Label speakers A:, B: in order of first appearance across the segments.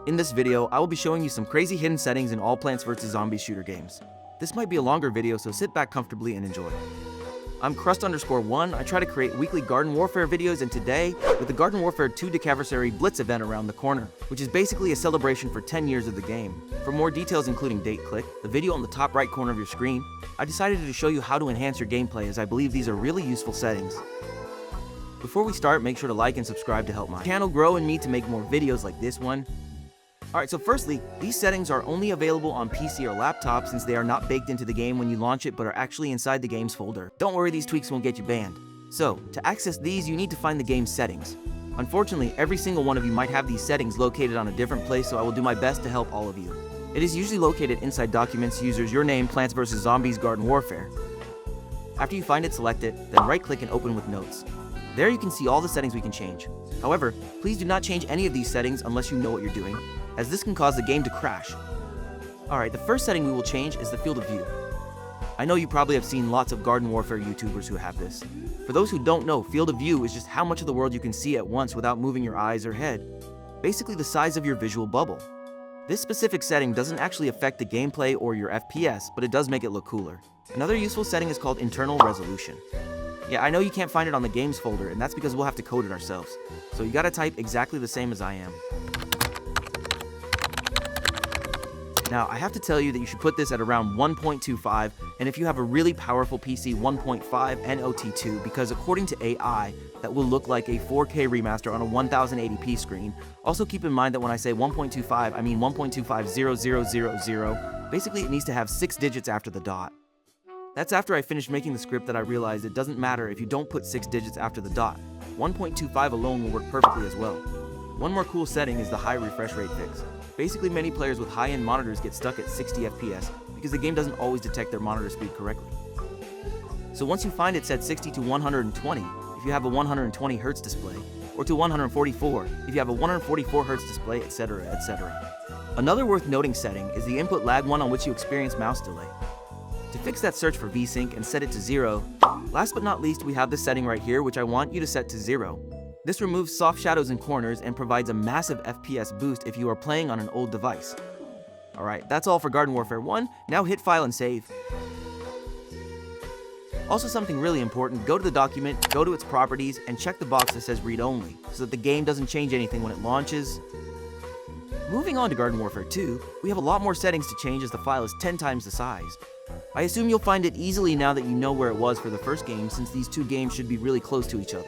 A: In this video, I will be showing you some crazy hidden settings in all Plants vs. Zombies shooter games. This might be a longer video, so sit back comfortably and enjoy. I'm Crust_1. I try to create weekly Garden Warfare videos, and today, with the Garden Warfare 2 Decavassary Blitz event around the corner, which is basically a celebration for 10 years of the game. For more details including date, click the video on the top right corner of your screen. I decided to show you how to enhance your gameplay, as I believe these are really useful settings. Before we start, make sure to like and subscribe to help my channel grow and me to make more videos like this one. Alright, so firstly, these settings are only available on PC or laptop since they are not baked into the game when you launch it but are actually inside the game's folder. Don't worry, these tweaks won't get you banned. So, to access these, you need to find the game's settings. Unfortunately, every single one of you might have these settings located on a different place, so I will do my best to help all of you. It is usually located inside Documents, Users, Your Name, Plants vs. Zombies, Garden Warfare. After you find it, select it, then right-click and open with Notes. There you can see all the settings we can change. However, please do not change any of these settings unless you know what you're doing, as this can cause the game to crash. Alright, the first setting we will change is the field of view. I know you probably have seen lots of Garden Warfare YouTubers who have this. For those who don't know, field of view is just how much of the world you can see at once without moving your eyes or head. Basically the size of your visual bubble. This specific setting doesn't actually affect the gameplay or your FPS, but it does make it look cooler. Another useful setting is called internal resolution. Yeah, I know you can't find it on the games folder, and that's because we'll have to code it ourselves. So you gotta type exactly the same as I am. Now, I have to tell you that you should put this at around 1.25, and if you have a really powerful PC, 1.5 and OT2, because according to AI, that will look like a 4K remaster on a 1080p screen. Also keep in mind that when I say 1.25, I mean 1.250000. Basically, it needs to have 6 digits after the dot. That's after I finished making the script that I realized it doesn't matter if you don't put 6 digits after the dot. 1.25 alone will work perfectly as well. One more cool setting is the high refresh rate fix. Basically, many players with high-end monitors get stuck at 60 FPS because the game doesn't always detect their monitor speed correctly. So once you find it, set 60 to 120 if you have a 120 Hz display, or to 144 if you have a 144 Hz display, etc., etc. Another worth noting setting is the input lag one, on which you experience mouse delay. To fix that, search for VSync and set it to 0. Last but not least, we have this setting right here, which I want you to set to 0. This removes soft shadows in corners and provides a massive FPS boost if you are playing on an old device. Alright, that's all for Garden Warfare 1, now hit file and save. Also, something really important, go to the document, go to its properties, and check the box that says read only, so that the game doesn't change anything when it launches. Moving on to Garden Warfare 2, we have a lot more settings to change as the file is 10 times the size. I assume you'll find it easily now that you know where it was for the first game, since these two games should be really close to each other.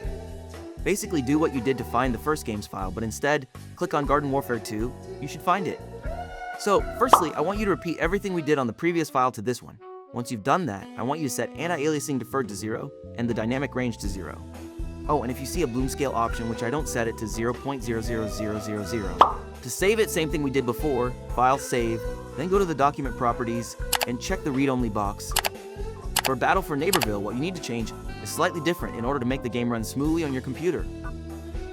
A: Basically do what you did to find the first game's file, but instead, click on Garden Warfare 2, you should find it. So, firstly, I want you to repeat everything we did on the previous file to this one. Once you've done that, I want you to set anti-aliasing deferred to 0, and the dynamic range to 0. Oh, and if you see a bloom scale option, which I don't set it to 0.00000. To save it, same thing we did before, file, save, then go to the document properties, and check the read-only box. For battleforneighborville, what you need to change is slightly different in order to make the game run smoothly on your computer.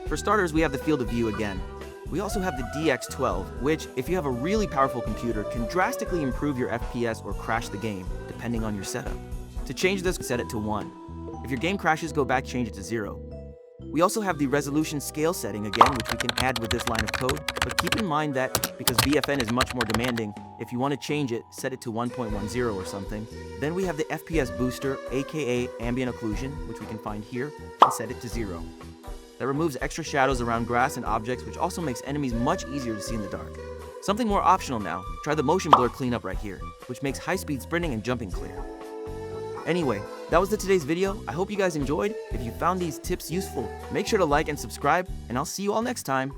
A: For starters, we have the field of view again. We also have the DX12, which, if you have a really powerful computer, can drastically improve your FPS or crash the game, depending on your setup. To change this, set it to 1. If your game crashes, go back, change it to 0. We also have the resolution scale setting again, which we can add with this line of code, but keep in mind that, because BFN is much more demanding, if you want to change it, set it to 1.10 or something. Then we have the FPS booster, aka ambient occlusion, which we can find here, and set it to 0. That removes extra shadows around grass and objects, which also makes enemies much easier to see in the dark. Something more optional now, try the motion blur cleanup right here, which makes high-speed sprinting and jumping clear. Anyway, that was today's video. I hope you guys enjoyed. If you found these tips useful, make sure to like and subscribe, and I'll see you all next time.